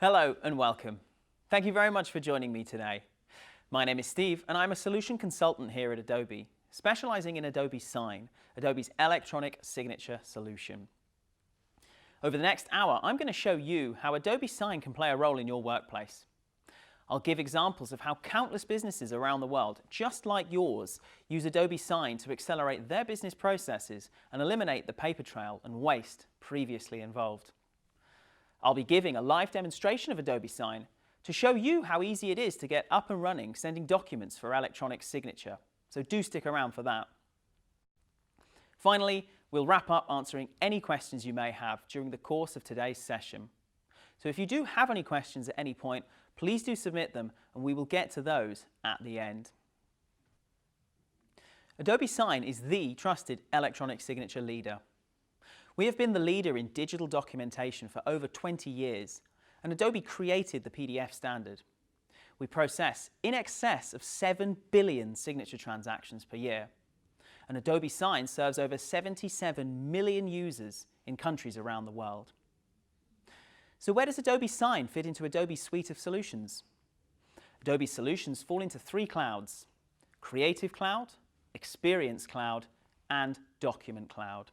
Hello and welcome. Thank you very much for joining me today. My name is Steve and I'm a solution consultant here at Adobe, specializing in Adobe Sign, Adobe's electronic signature solution. Over the next hour, I'm going to show you how Adobe Sign can play a role in your workplace. I'll give examples of how countless businesses around the world, just like yours, use Adobe Sign to accelerate their business processes and eliminate the paper trail and waste previously involved. I'll be giving a live demonstration of Adobe Sign to show you how easy it is to get up and running sending documents for electronic signature, so do stick around for that. Finally, we'll wrap up answering any questions you may have during the course of today's session. So if you do have any questions at any point, please do submit them and we will get to those at the end. Adobe Sign is the trusted electronic signature leader. We have been the leader in digital documentation for over 20 years, and Adobe created the PDF standard. We process in excess of 7 billion signature transactions per year, and Adobe Sign serves over 77 million users in countries around the world. So where does Adobe Sign fit into Adobe's suite of solutions? Adobe solutions fall into three clouds: Creative Cloud, Experience Cloud, and Document Cloud.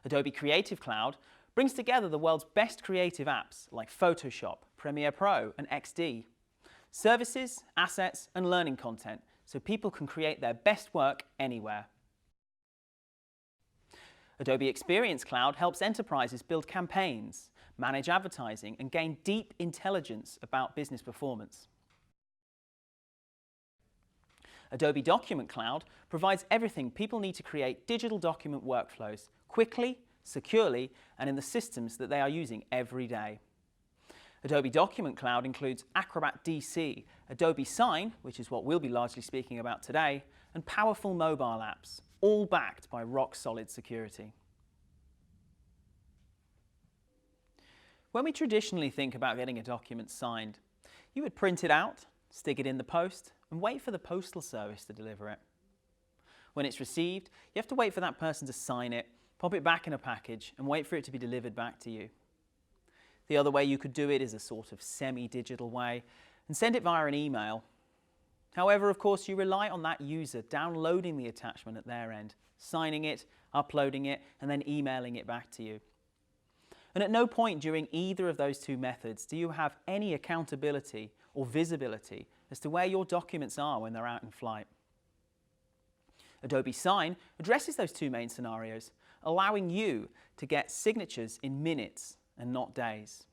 Adobe Creative Cloud brings together the world's best creative apps like Photoshop, Premiere Pro, and XD, services, assets, and learning content so people can create their best work anywhere. Adobe Experience Cloud helps enterprises build campaigns, manage advertising, and gain deep intelligence about business performance. Adobe Document Cloud provides everything people need to create digital document workflows quickly, securely, and in the systems that they are using every day. Adobe Document Cloud includes Acrobat DC, Adobe Sign, which is what we'll be largely speaking about today, and powerful mobile apps, all backed by rock-solid security. When we traditionally think about getting a document signed, you would print it out, stick it in the post, and wait for the postal service to deliver it. When it's received, you have to wait for that person to sign it, pop it back in a package, and wait for it to be delivered back to you. The other way you could do it is a sort of semi-digital way and send it via an email. However, of course, you rely on that user downloading the attachment at their end, signing it, uploading it, and then emailing it back to you. And at no point during either of those two methods do you have any accountability or visibility as to where your documents are when they're out in flight. Adobe Sign addresses those two main scenarios, allowing you to get signatures in minutes and not days.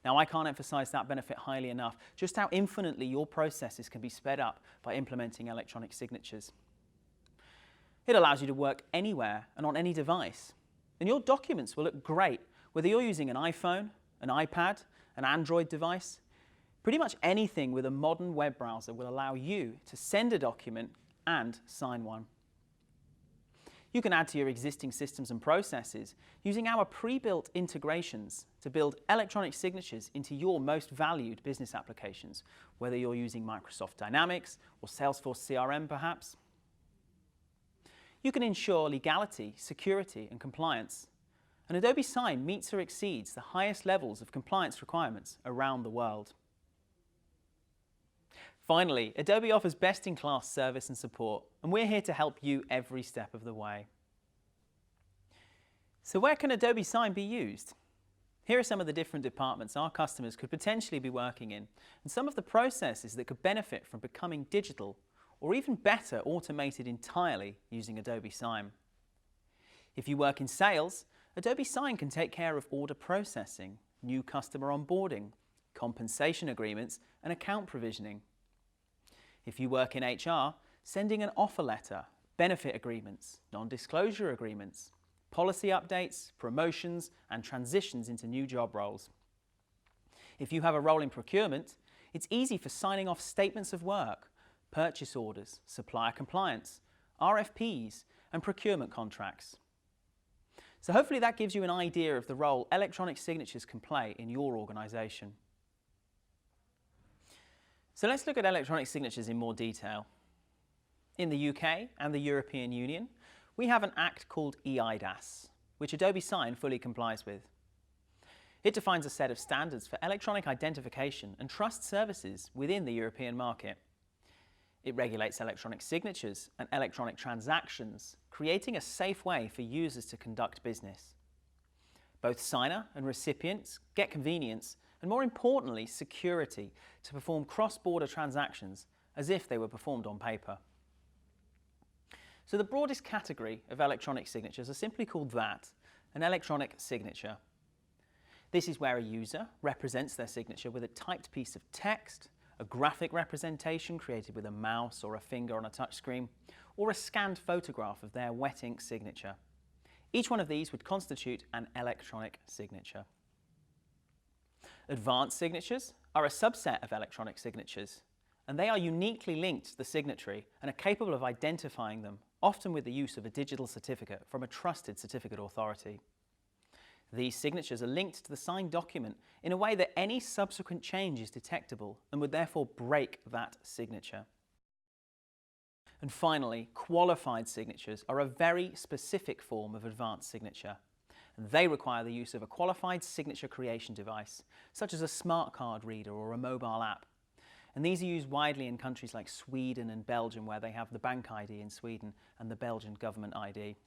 Now, I can't emphasize that benefit highly enough, just how infinitely your processes can be sped up by implementing electronic signatures. It allows you to work anywhere and on any device, and your documents will look great whether you're using an iPhone, an iPad, an Android device. Pretty much anything with a modern web browser will allow you to send a document and sign one. You can add to your existing systems and processes using our pre-built integrations to build electronic signatures into your most valued business applications, whether you're using Microsoft Dynamics or Salesforce CRM perhaps. You can ensure legality, security, and compliance, and Adobe Sign meets or exceeds the highest levels of compliance requirements around the world. Finally, Adobe offers best-in-class service and support, and we're here to help you every step of the way. So where can Adobe Sign be used? Here are some of the different departments our customers could potentially be working in, and some of the processes that could benefit from becoming digital, or even better, automated entirely using Adobe Sign. If you work in sales, Adobe Sign can take care of order processing, new customer onboarding, compensation agreements, and account provisioning. If you work in HR, sending an offer letter, benefit agreements, non-disclosure agreements, policy updates, promotions, and transitions into new job roles. If you have a role in procurement, it's easy for signing off statements of work, purchase orders, supplier compliance, RFPs, and procurement contracts. So hopefully that gives you an idea of the role electronic signatures can play in your organization. So let's look at electronic signatures in more detail. In the UK and the European Union, we have an act called eIDAS, which Adobe Sign fully complies with. It defines a set of standards for electronic identification and trust services within the European market. It regulates electronic signatures and electronic transactions, creating a safe way for users to conduct business. Both signer and recipients get convenience and, more importantly, security to perform cross-border transactions as if they were performed on paper. So the broadest category of electronic signatures are simply called that, an electronic signature. This is where a user represents their signature with a typed piece of text, a graphic representation created with a mouse or a finger on a touchscreen, or a scanned photograph of their wet ink signature. Each one of these would constitute an electronic signature. Advanced signatures are a subset of electronic signatures, and they are uniquely linked to the signatory and are capable of identifying them, often with the use of a digital certificate from a trusted certificate authority. These signatures are linked to the signed document in a way that any subsequent change is detectable and would therefore break that signature. And finally, qualified signatures are a very specific form of advanced signature. They require the use of a qualified signature creation device, such as a smart card reader or a mobile app. And these are used widely in countries like Sweden and Belgium, where they have the bank ID in Sweden and the Belgian government ID.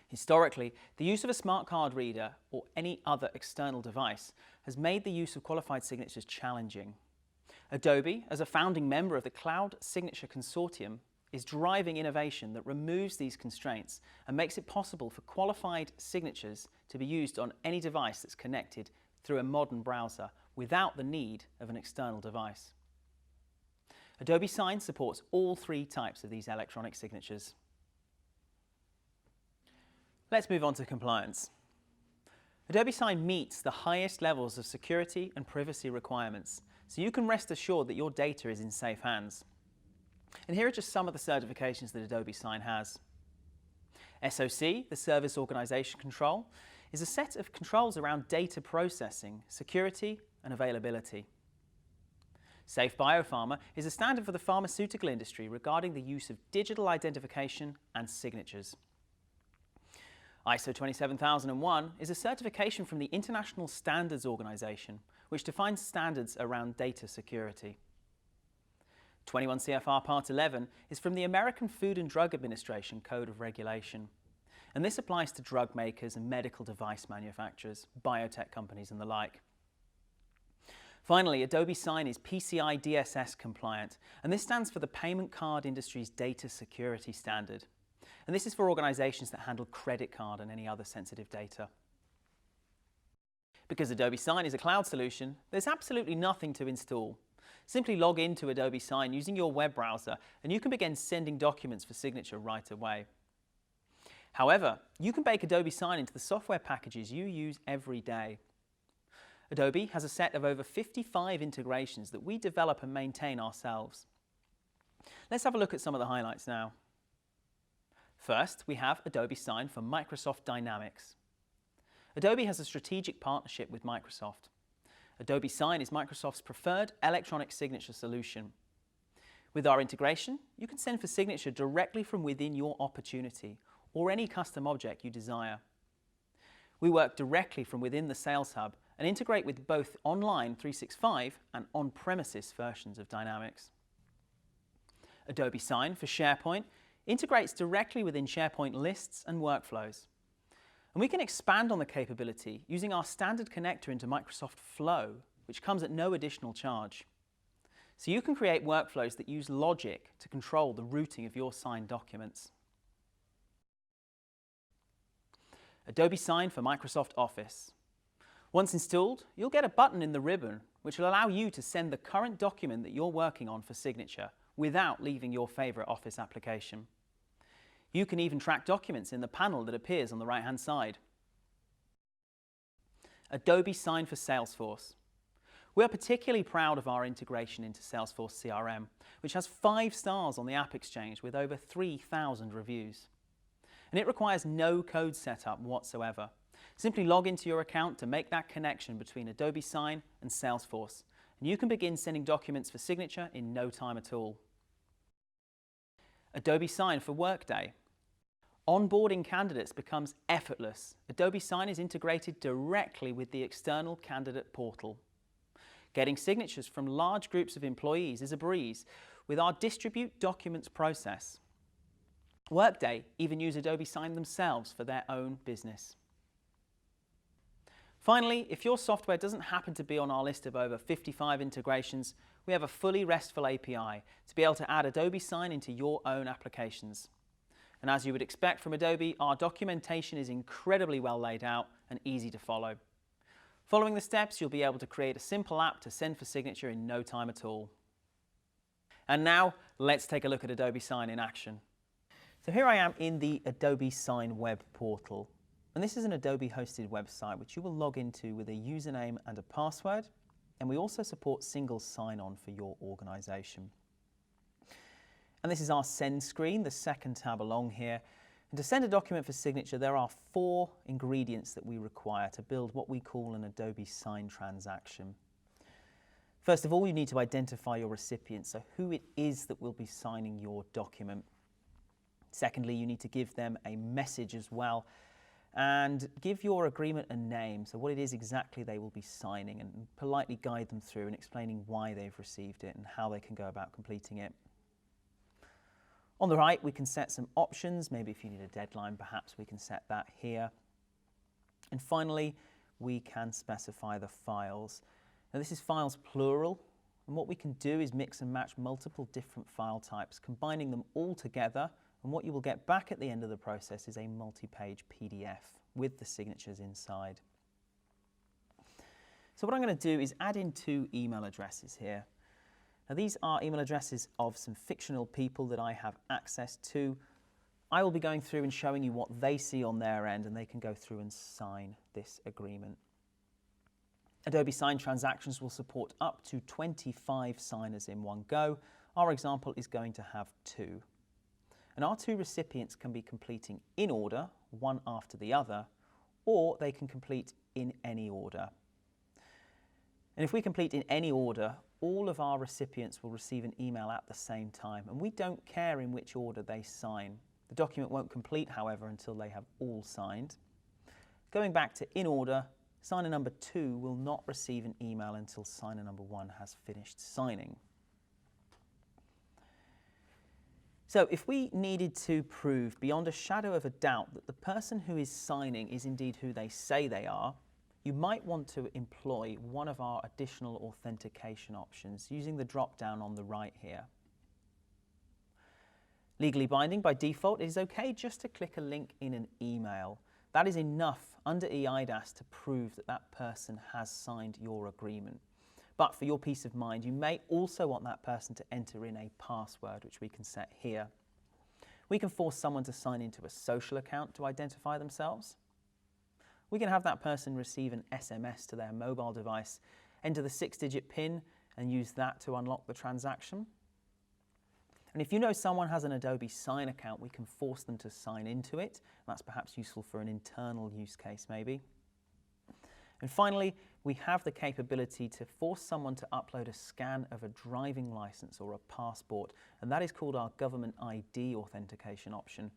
Historically, the use of a smart card reader or any other external device has made the use of qualified signatures challenging. Adobe, as a founding member of the Cloud Signature Consortium, is driving innovation that removes these constraints and makes it possible for qualified signatures to be used on any device that's connected through a modern browser without the need of an external device. Adobe Sign supports all three types of these electronic signatures. Let's move on to compliance. Adobe Sign meets the highest levels of security and privacy requirements, so you can rest assured that your data is in safe hands. And here are just some of the certifications that Adobe Sign has. SOC, the Service Organization Control, is a set of controls around data processing, security, and availability. Safe Biopharma is a standard for the pharmaceutical industry regarding the use of digital identification and signatures. ISO 27001 is a certification from the International Standards Organization, which defines standards around data security. 21 CFR Part 11 is from the American Food and Drug Administration Code of Regulation, and this applies to drug makers and medical device manufacturers, biotech companies and the like. Finally, Adobe Sign is PCI DSS compliant, and this stands for the payment card industry's data security standard. And this is for organizations that handle credit card and any other sensitive data. Because Adobe Sign is a cloud solution, there's absolutely nothing to install. Simply log into Adobe Sign using your web browser and you can begin sending documents for signature right away. However, you can bake Adobe Sign into the software packages you use every day. Adobe has a set of over 55 integrations that we develop and maintain ourselves. Let's have a look at some of the highlights now. First, we have Adobe Sign for Microsoft Dynamics. Adobe has a strategic partnership with Microsoft. Adobe Sign is Microsoft's preferred electronic signature solution. With our integration, you can send for signature directly from within your opportunity or any custom object you desire. We work directly from within the Sales Hub and integrate with both online 365 and on-premises versions of Dynamics. Adobe Sign for SharePoint integrates directly within SharePoint lists and workflows. And we can expand on the capability using our standard connector into Microsoft Flow, which comes at no additional charge. So you can create workflows that use logic to control the routing of your signed documents. Adobe Sign for Microsoft Office. Once installed, you'll get a button in the ribbon which will allow you to send the current document that you're working on for signature without leaving your favorite Office application. You can even track documents in the panel that appears on the right-hand side. Adobe Sign for Salesforce. We are particularly proud of our integration into Salesforce CRM, which has 5 stars on the App Exchange with over 3,000 reviews. And it requires no code setup whatsoever. Simply log into your account to make that connection between Adobe Sign and Salesforce, and you can begin sending documents for signature in no time at all. Adobe Sign for Workday. Onboarding candidates becomes effortless. Adobe Sign is integrated directly with the external candidate portal. Getting signatures from large groups of employees is a breeze with our distribute documents process. Workday even use Adobe Sign themselves for their own business. Finally, if your software doesn't happen to be on our list of over 55 integrations, we have a fully RESTful API to be able to add Adobe Sign into your own applications. And as you would expect from Adobe, our documentation is incredibly well laid out and easy to follow. Following the steps, you'll be able to create a simple app to send for signature in no time at all. And now, let's take a look at Adobe Sign in action. So here I am in the Adobe Sign web portal. And this is an Adobe hosted website which you will log into with a username and a password. And we also support single sign-on for your organization. And this is our send screen, the second tab along here. And to send a document for signature, there are 4 ingredients that we require to build what we call an Adobe Sign transaction. First of all, you need to identify your recipient, so who it is that will be signing your document. Secondly, you need to give them a message as well, and give your agreement a name, so what it is exactly they will be signing, and politely guide them through and explaining why they've received it and how they can go about completing it. On the right, we can set some options. Maybe if you need a deadline, perhaps we can set that here. And finally, we can specify the files. Now this is files plural, and what we can do is mix and match multiple different file types, combining them all together, and what you will get back at the end of the process is a multi-page PDF with the signatures inside. So what I'm going to do is add in 2 email addresses here. Now these are email addresses of some fictional people that I have access to. I will be going through and showing you what they see on their end, and they can go through and sign this agreement. Adobe Sign transactions will support up to 25 signers in one go. Our example is going to have 2. And our 2 recipients can be completing in order, one after the other, or they can complete in any order. And if we complete in any order, all of our recipients will receive an email at the same time, and we don't care in which order they sign. The document won't complete, however, until they have all signed. Going back to in order, signer number 2 will not receive an email until signer number 1 has finished signing. So if we needed to prove beyond a shadow of a doubt that the person who is signing is indeed who they say they are, you might want to employ one of our additional authentication options using the drop-down on the right here. Legally binding by default, it is okay just to click a link in an email. That is enough under eIDAS to prove that that person has signed your agreement. But for your peace of mind, you may also want that person to enter in a password, which we can set here. We can force someone to sign into a social account to identify themselves. We can have that person receive an SMS to their mobile device, enter the 6-digit PIN, and use that to unlock the transaction. And if you know someone has an Adobe Sign account, we can force them to sign into it. That's perhaps useful for an internal use case, maybe. And finally, we have the capability to force someone to upload a scan of a driving license or a passport, and that is called our Government ID authentication option.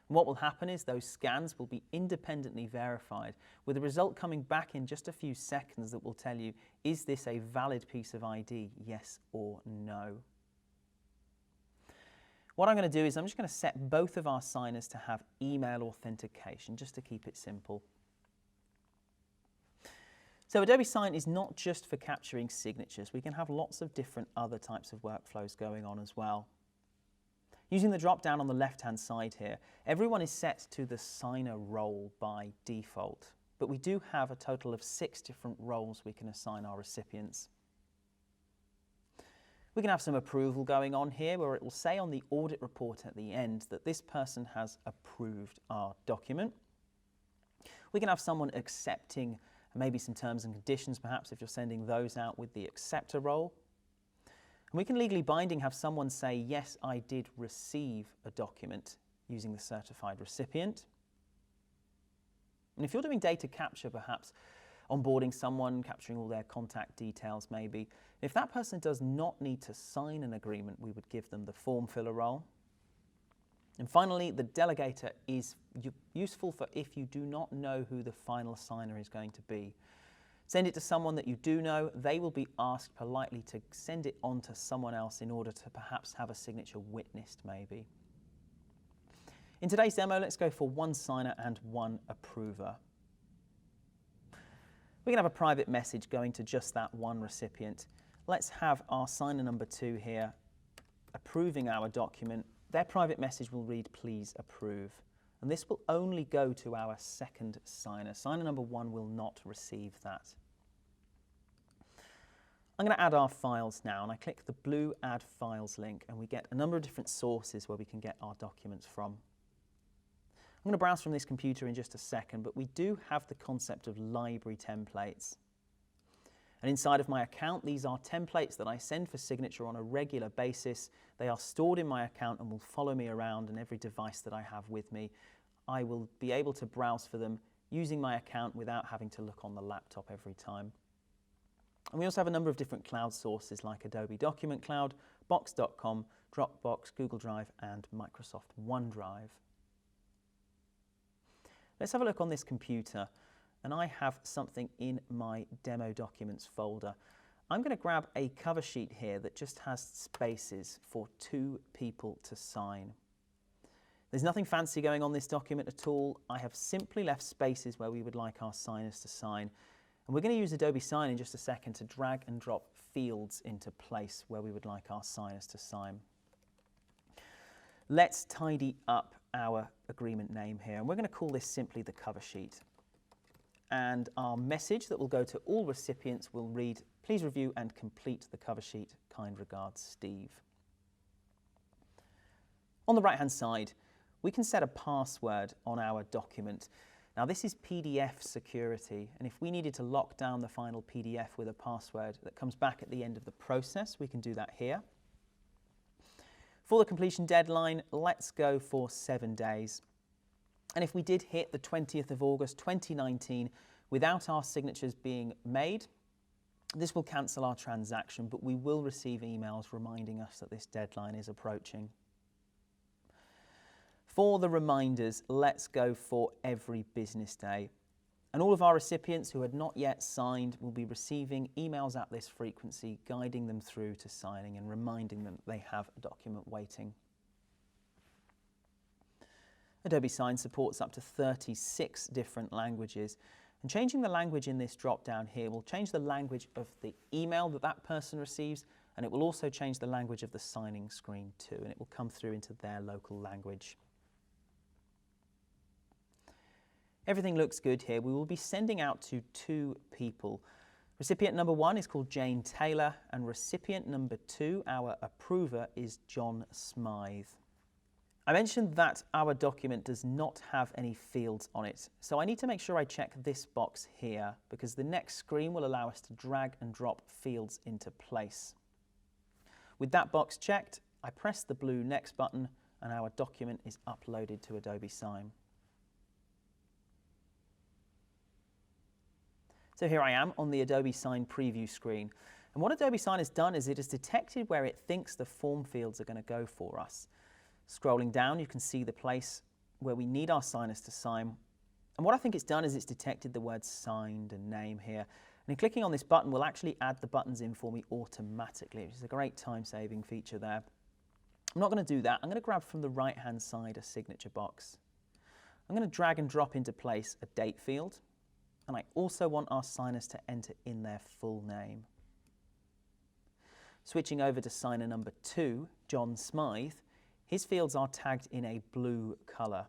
And what will happen is those scans will be independently verified, with the result coming back in just a few seconds that will tell you, is this a valid piece of ID, yes or no? What I'm going to do is I'm just going to set both of our signers to have email authentication, just to keep it simple. So Adobe Sign is not just for capturing signatures. We can have lots of different other types of workflows going on as well. Using the drop-down on the left-hand side here, everyone is set to the signer role by default, but we do have a total of 6 different roles we can assign our recipients. We can have some approval going on here where it will say on the audit report at the end that this person has approved our document. We can have someone accepting maybe some terms and conditions, perhaps if you're sending those out with the acceptor role. And we can legally binding have someone say, yes, I did receive a document using the certified recipient. And if you're doing data capture, perhaps onboarding someone, capturing all their contact details maybe, if that person does not need to sign an agreement, we would give them the form filler role. And finally, the delegator is useful for if you do not know who the final signer is going to be. Send it to someone that you do know. They will be asked politely to send it on to someone else in order to perhaps have a signature witnessed, maybe. In today's demo, let's go for one signer and one approver. We can have a private message going to just that one recipient. Let's have our signer number 2 here approving our document. Their private message will read, "Please approve." And this will only go to our second signer. Signer number 1 will not receive that. I'm going to add our files now, and I click the blue Add Files link, and we get a number of different sources where we can get our documents from. I'm going to browse from this computer in just a second, but we do have the concept of library templates. And inside of my account, these are templates that I send for signature on a regular basis. They are stored in my account and will follow me around in every device that I have with me. I will be able to browse for them using my account without having to look on the laptop every time. And we also have a number of different cloud sources like Adobe Document Cloud, Box.com, Dropbox, Google Drive, and Microsoft OneDrive. Let's have a look on this computer, and I have something in my demo documents folder. I'm going to grab a cover sheet here that just has spaces for 2 people to sign. There's nothing fancy going on this document at all. I have simply left spaces where we would like our signers to sign. And we're going to use Adobe Sign in just a second to drag and drop fields into place where we would like our signers to sign. Let's tidy up our agreement name here, and we're going to call this simply the cover sheet. And our message that will go to all recipients will read, "Please review and complete the cover sheet. Kind regards, Steve." On the right-hand side, we can set a password on our document. Now this is PDF security, and if we needed to lock down the final PDF with a password that comes back at the end of the process, we can do that here. For the completion deadline, let's go for 7 days. And if we did hit the 20th of August 2019 without our signatures being made, this will cancel our transaction, but we will receive emails reminding us that this deadline is approaching. For the reminders, let's go for every business day. And all of our recipients who had not yet signed will be receiving emails at this frequency, guiding them through to signing and reminding them they have a document waiting. Adobe Sign supports up to 36 different languages. And changing the language in this drop-down here will change the language of the email that that person receives, and it will also change the language of the signing screen too, and it will come through into their local language. Everything looks good here. We will be sending out to 2 people. Recipient number 1 is called Jane Taylor, and recipient number 2, our approver, is John Smythe. I mentioned that our document does not have any fields on it, so I need to make sure I check this box here, because the next screen will allow us to drag and drop fields into place. With that box checked, I press the blue Next button, and our document is uploaded to Adobe Sign. So here I am on the Adobe Sign preview screen. And what Adobe Sign has done is it has detected where it thinks the form fields are going to go for us. Scrolling down, you can see the place where we need our signers to sign. And what I think it's done is it's detected the words signed and name here. And in clicking on this button, will actually add the buttons in for me automatically, which is a great time-saving feature there. I'm not going to do that. I'm going to grab from the right-hand side a signature box. I'm going to drag and drop into place a date field. And I also want our signers to enter in their full name. Switching over to signer number 2, John Smythe, his fields are tagged in a blue colour.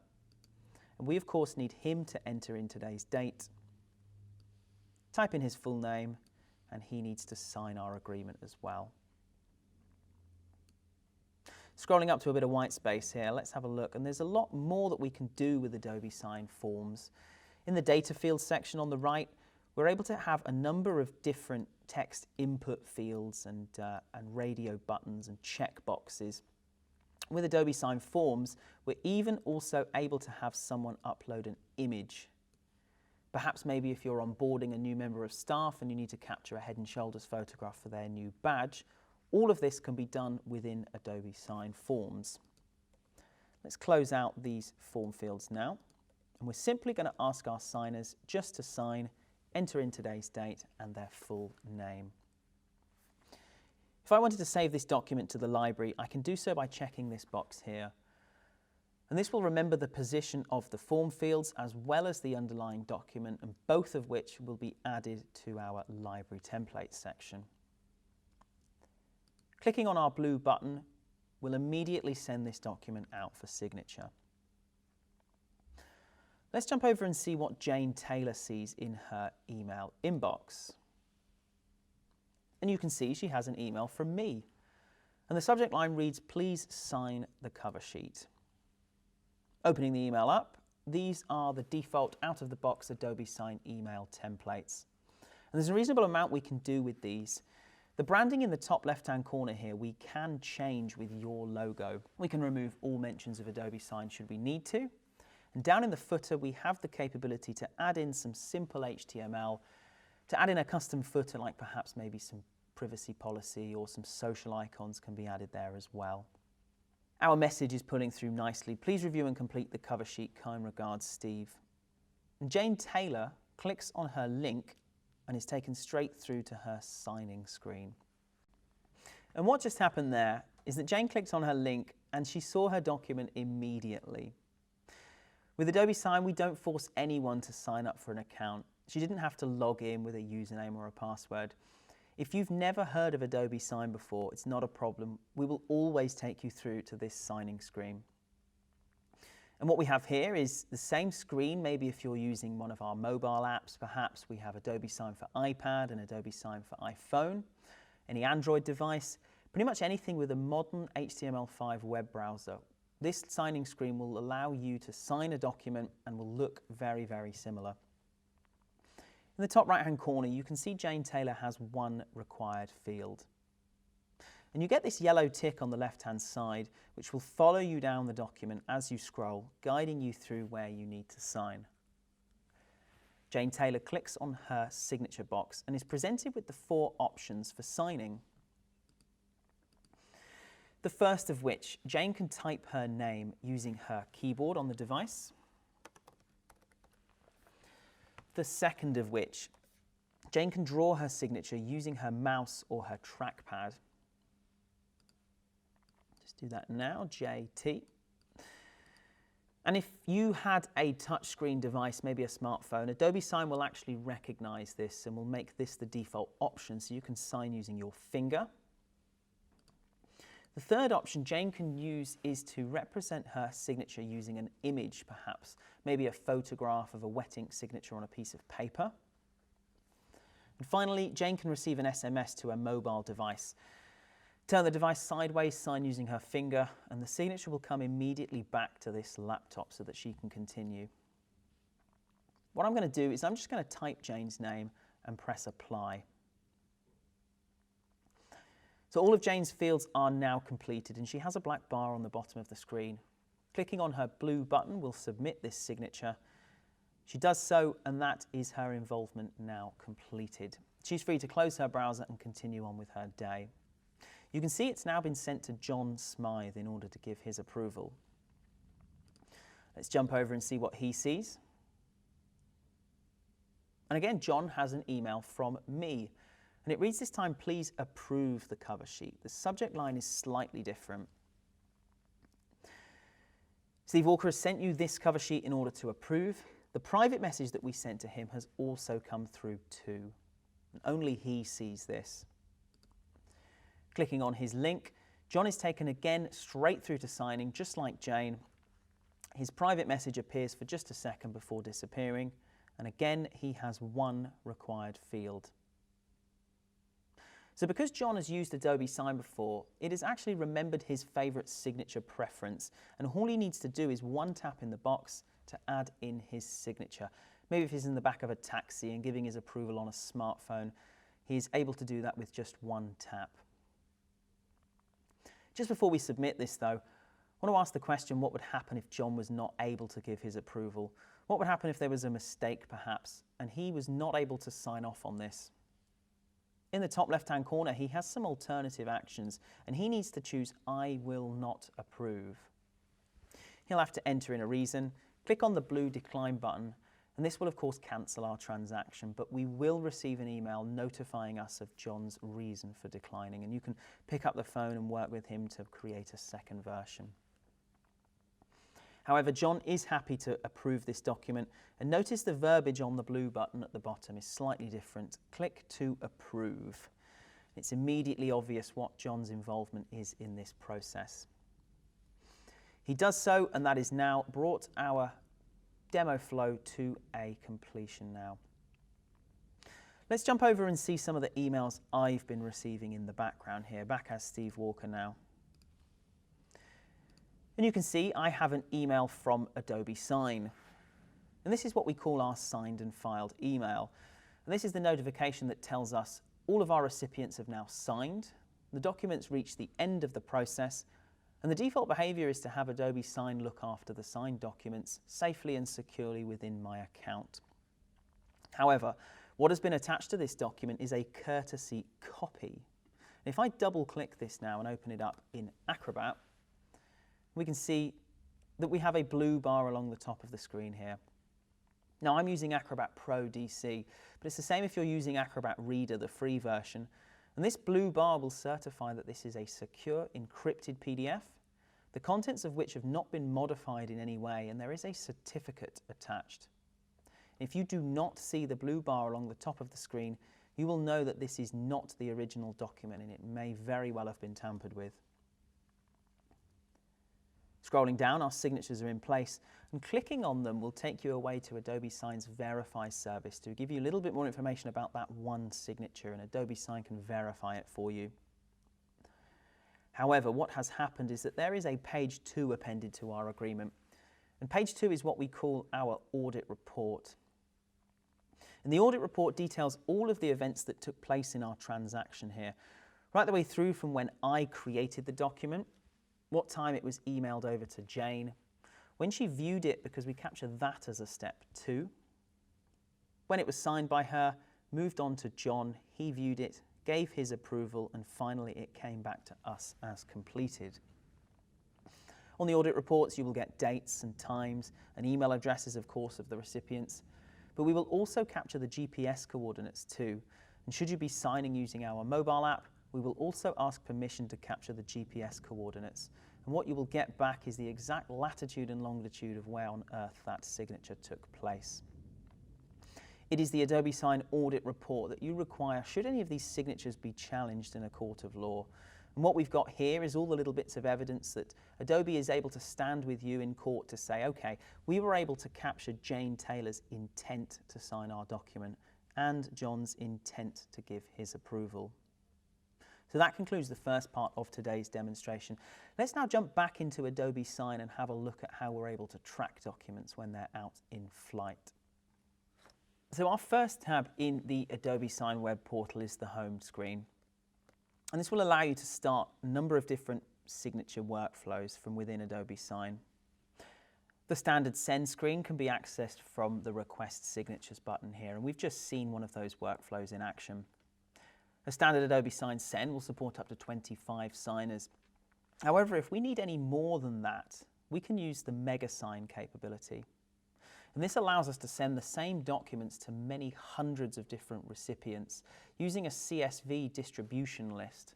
And we of course need him to enter in today's date, type in his full name, and he needs to sign our agreement as well. Scrolling up to a bit of white space here, let's have a look. And there's a lot more that we can do with Adobe Sign forms. In the data fields section on the right, we're able to have a number of different text input fields and radio buttons and check boxes. With Adobe Sign Forms, we're even also able to have someone upload an image. Perhaps maybe if you're onboarding a new member of staff and you need to capture a head and shoulders photograph for their new badge, all of this can be done within Adobe Sign Forms. Let's close out these form fields now, and we're simply going to ask our signers just to sign, enter in today's date and their full name. If I wanted to save this document to the library, I can do so by checking this box here. And this will remember the position of the form fields as well as the underlying document, and both of which will be added to our library templates section. Clicking on our blue button will immediately send this document out for signature. Let's jump over and see what Jane Taylor sees in her email inbox. And you can see she has an email from me. And the subject line reads, "Please sign the cover sheet." Opening the email up, these are the default out-of-the-box Adobe Sign email templates. And there's a reasonable amount we can do with these. The branding in the top left-hand corner here, we can change with your logo. We can remove all mentions of Adobe Sign should we need to. And down in the footer, we have the capability to add in some simple HTML, to add in a custom footer like perhaps maybe some privacy policy or some social icons can be added there as well. Our message is pulling through nicely. Please review and complete the cover sheet. Kind regards, Steve. And Jane Taylor clicks on her link and is taken straight through to her signing screen. And what just happened there is that Jane clicked on her link and she saw her document immediately. With Adobe Sign, we don't force anyone to sign up for an account. She didn't have to log in with a username or a password. If you've never heard of Adobe Sign before, it's not a problem. We will always take you through to this signing screen. And what we have here is the same screen. Maybe if you're using one of our mobile apps, perhaps we have Adobe Sign for iPad and Adobe Sign for iPhone, any Android device, pretty much anything with a modern HTML5 web browser. This signing screen will allow you to sign a document and will look very, very similar. In the top right-hand corner, you can see Jane Taylor has one required field. And you get this yellow tick on the left-hand side, which will follow you down the document as you scroll, guiding you through where you need to sign. Jane Taylor clicks on her signature box and is presented with the 4 options for signing. The first of which, Jane can type her name using her keyboard on the device. The second of which, Jane can draw her signature using her mouse or her trackpad. Just do that now, JT. And if you had a touchscreen device, maybe a smartphone, Adobe Sign will actually recognize this and will make this the default option so you can sign using your finger. The third option Jane can use is to represent her signature using an image, perhaps, maybe a photograph of a wet ink signature on a piece of paper. And finally, Jane can receive an SMS to a mobile device. Turn the device sideways, sign using her finger, and the signature will come immediately back to this laptop so that she can continue. What I'm going to do is I'm just going to type Jane's name and press apply. So all of Jane's fields are now completed and she has a black bar on the bottom of the screen. Clicking on her blue button will submit this signature. She does so and that is her involvement now completed. She's free to close her browser and continue on with her day. You can see it's now been sent to John Smythe in order to give his approval. Let's jump over and see what he sees. And again, John has an email from me. And it reads this time, "Please approve the cover sheet." The subject line is slightly different. Steve Walker has sent you this cover sheet in order to approve. The private message that we sent to him has also come through too. And only he sees this. Clicking on his link, John is taken again straight through to signing, just like Jane. His private message appears for just a second before disappearing. And again, he has one required field. So because John has used Adobe Sign before, it has actually remembered his favorite signature preference. And all he needs to do is one tap in the box to add in his signature. Maybe if he's in the back of a taxi and giving his approval on a smartphone, he's able to do that with just one tap. Just before we submit this though, I want to ask the question, what would happen if John was not able to give his approval? What would happen if there was a mistake perhaps, and he was not able to sign off on this? In the top left-hand corner, he has some alternative actions, and he needs to choose "I will not approve." He'll have to enter in a reason, click on the blue decline button, and this will of course cancel our transaction, but we will receive an email notifying us of John's reason for declining, and you can pick up the phone and work with him to create a second version. However, John is happy to approve this document, and notice the verbiage on the blue button at the bottom is slightly different. Click to approve. It's immediately obvious what John's involvement is in this process. He does so, and that has now brought our demo flow to a completion now. Let's jump over and see some of the emails I've been receiving in the background here, back as Steve Walker now. And you can see I have an email from Adobe Sign. And this is what we call our signed and filed email. And this is the notification that tells us all of our recipients have now signed, the documents reach the end of the process, and the default behavior is to have Adobe Sign look after the signed documents safely and securely within my account. However, what has been attached to this document is a courtesy copy. And if I double click this now and open it up in Acrobat, we can see that we have a blue bar along the top of the screen here. Now I'm using Acrobat Pro DC, but it's the same if you're using Acrobat Reader, the free version. And this blue bar will certify that this is a secure encrypted PDF, the contents of which have not been modified in any way, and there is a certificate attached. If you do not see the blue bar along the top of the screen, you will know that this is not the original document and it may very well have been tampered with. Scrolling down, our signatures are in place, and clicking on them will take you away to Adobe Sign's Verify service to give you a little bit more information about that one signature, and Adobe Sign can verify it for you. However, what has happened is that there is a page 2 appended to our agreement, and page 2 is what we call our audit report. And the audit report details all of the events that took place in our transaction here, right the way through from when I created the document, what time it was emailed over to Jane, when she viewed it, because we capture that as a step 2, when it was signed by her, moved on to John, he viewed it, gave his approval, and finally it came back to us as completed. On the audit reports you will get dates and times and email addresses, of course, of the recipients, but we will also capture the GPS coordinates too, and should you be signing using our mobile app, we will also ask permission to capture the GPS coordinates, and what you will get back is the exact latitude and longitude of where on earth that signature took place. It is the Adobe Sign audit report that you require should any of these signatures be challenged in a court of law. And what we've got here is all the little bits of evidence that Adobe is able to stand with you in court to say, okay, we were able to capture Jane Taylor's intent to sign our document and John's intent to give his approval. So that concludes the first part of today's demonstration. Let's now jump back into Adobe Sign and have a look at how we're able to track documents when they're out in flight. So our first tab in the Adobe Sign web portal is the home screen. And this will allow you to start a number of different signature workflows from within Adobe Sign. The standard send screen can be accessed from the Request Signatures button here, and we've just seen one of those workflows in action. A standard Adobe Sign send will support up to 25 signers. However, if we need any more than that, we can use the Mega Sign capability. And this allows us to send the same documents to many hundreds of different recipients using a CSV distribution list.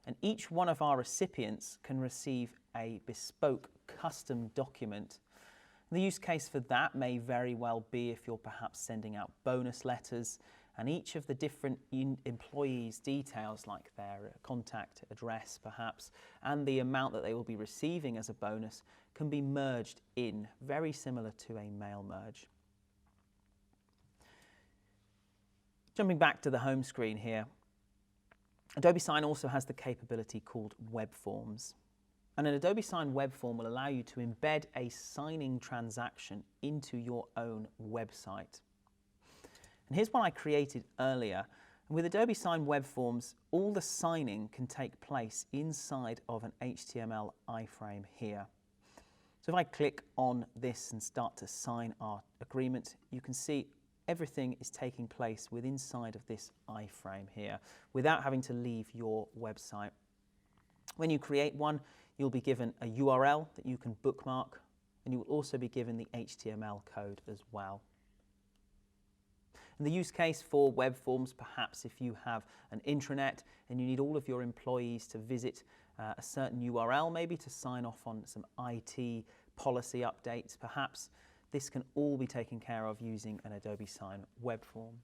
And each one of our recipients can receive a bespoke custom document. The use case for that may very well be if you're perhaps sending out bonus letters, and each of the different employees' details, like their contact address perhaps, and the amount that they will be receiving as a bonus, can be merged in, very similar to a mail merge. Jumping back to the home screen here, Adobe Sign also has the capability called Web Forms. And an Adobe Sign web form will allow you to embed a signing transaction into your own website. And here's one I created earlier. And with Adobe Sign web forms, all the signing can take place inside of an HTML iframe here. So if I click on this and start to sign our agreement, you can see everything is taking place within inside of this iframe here without having to leave your website. When you create one, you'll be given a URL that you can bookmark, and you will also be given the HTML code as well. And the use case for web forms, perhaps if you have an intranet and you need all of your employees to visit a certain URL, maybe to sign off on some IT policy updates, perhaps this can all be taken care of using an Adobe Sign web form.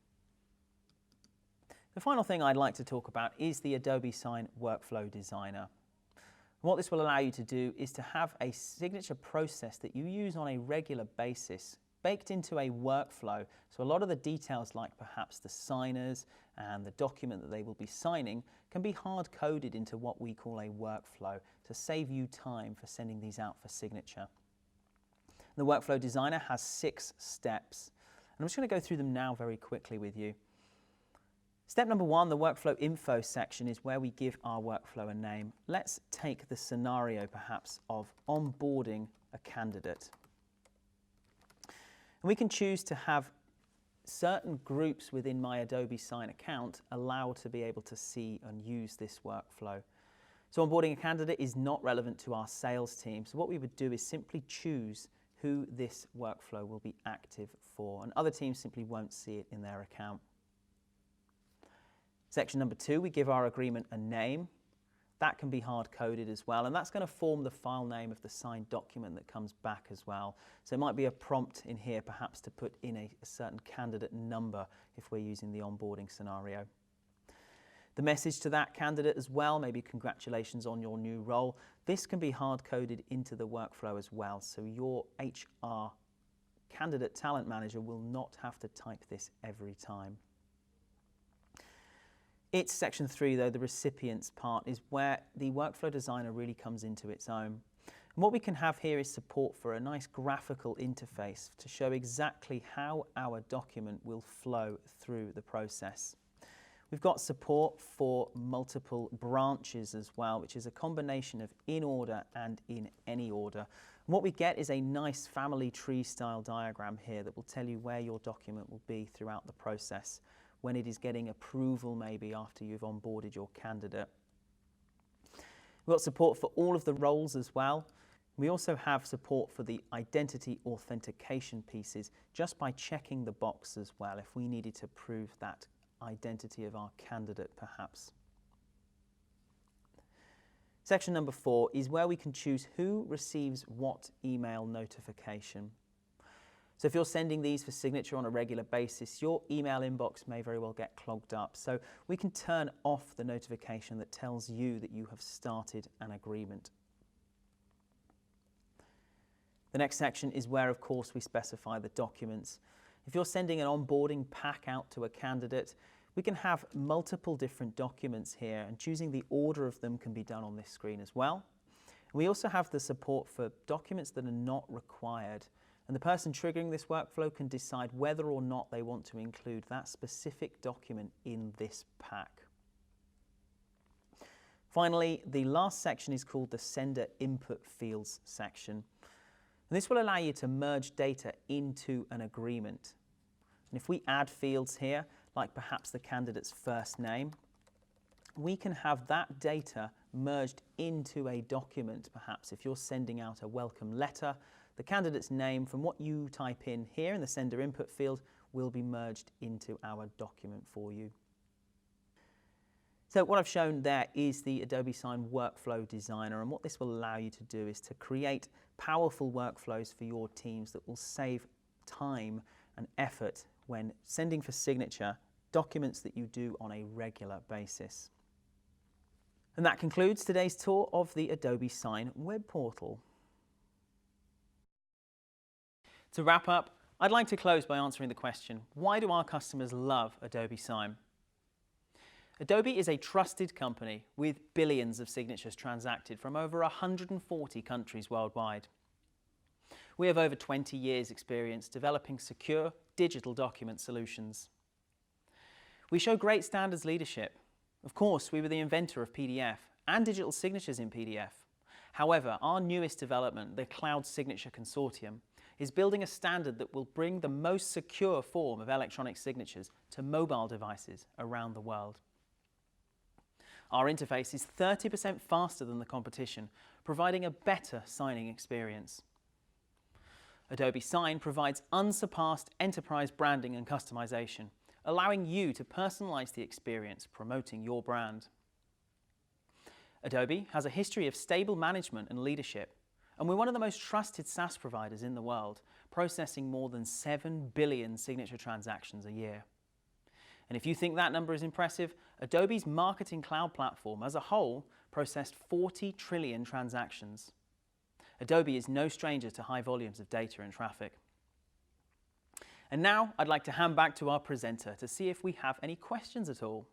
The final thing I'd like to talk about is the Adobe Sign Workflow Designer. What this will allow you to do is to have a signature process that you use on a regular basis baked into a workflow. So a lot of the details, like perhaps the signers and the document that they will be signing, can be hard-coded into what we call a workflow to save you time for sending these out for signature. The Workflow Designer has 6 steps, and I'm just going to go through them now very quickly with you. Step number 1, the Workflow Info section, is where we give our workflow a name. Let's take the scenario perhaps of onboarding a candidate. And we can choose to have certain groups within my Adobe Sign account allowed to be able to see and use this workflow. So onboarding a candidate is not relevant to our sales team. So what we would do is simply choose who this workflow will be active for, and other teams simply won't see it in their account. Section number 2, we give our agreement a name. That can be hard-coded as well, and that's going to form the file name of the signed document that comes back as well. So it might be a prompt in here perhaps to put in a certain candidate number if we're using the onboarding scenario. The message to that candidate as well, maybe congratulations on your new role. This can be hard-coded into the workflow as well, so your HR candidate talent manager will not have to type this every time. It's section 3 though, the recipients part, is where the Workflow Designer really comes into its own. And what we can have here is support for a nice graphical interface to show exactly how our document will flow through the process. We've got support for multiple branches as well, which is a combination of in order and in any order. And what we get is a nice family tree style diagram here that will tell you where your document will be throughout the process, when it is getting approval maybe after you've onboarded your candidate. We've got support for all of the roles as well. We also have support for the identity authentication pieces just by checking the box as well if we needed to prove that identity of our candidate perhaps. Section number 4 is where we can choose who receives what email notification. So if you're sending these for signature on a regular basis, your email inbox may very well get clogged up. So we can turn off the notification that tells you that you have started an agreement. The next section is where, of course, we specify the documents. If you're sending an onboarding pack out to a candidate, we can have multiple different documents here, and choosing the order of them can be done on this screen as well. We also have the support for documents that are not required. And the person triggering this workflow can decide whether or not they want to include that specific document in this pack. Finally, the last section is called the Sender Input Fields section. And this will allow you to merge data into an agreement. And if we add fields here, like perhaps the candidate's first name, we can have that data merged into a document. Perhaps if you're sending out a welcome letter, the candidate's name from what you type in here in the sender input field will be merged into our document for you. So what I've shown there is the Adobe Sign Workflow Designer, and what this will allow you to do is to create powerful workflows for your teams that will save time and effort when sending for signature documents that you do on a regular basis. And that concludes today's tour of the Adobe Sign web portal. To wrap up, I'd like to close by answering the question, why do our customers love Adobe Sign? Adobe is a trusted company with billions of signatures transacted from over 140 countries worldwide. We have over 20 years' experience developing secure digital document solutions. We show great standards leadership. Of course, we were the inventor of PDF and digital signatures in PDF. However, our newest development, the Cloud Signature Consortium, is building a standard that will bring the most secure form of electronic signatures to mobile devices around the world. Our interface is 30% faster than the competition, providing a better signing experience. Adobe Sign provides unsurpassed enterprise branding and customization, allowing you to personalize the experience promoting your brand. Adobe has a history of stable management and leadership, and we're one of the most trusted SaaS providers in the world, processing more than 7 billion signature transactions a year. And if you think that number is impressive, Adobe's Marketing Cloud platform as a whole processed 40 trillion transactions. Adobe is no stranger to high volumes of data and traffic. And now I'd like to hand back to our presenter to see if we have any questions at all.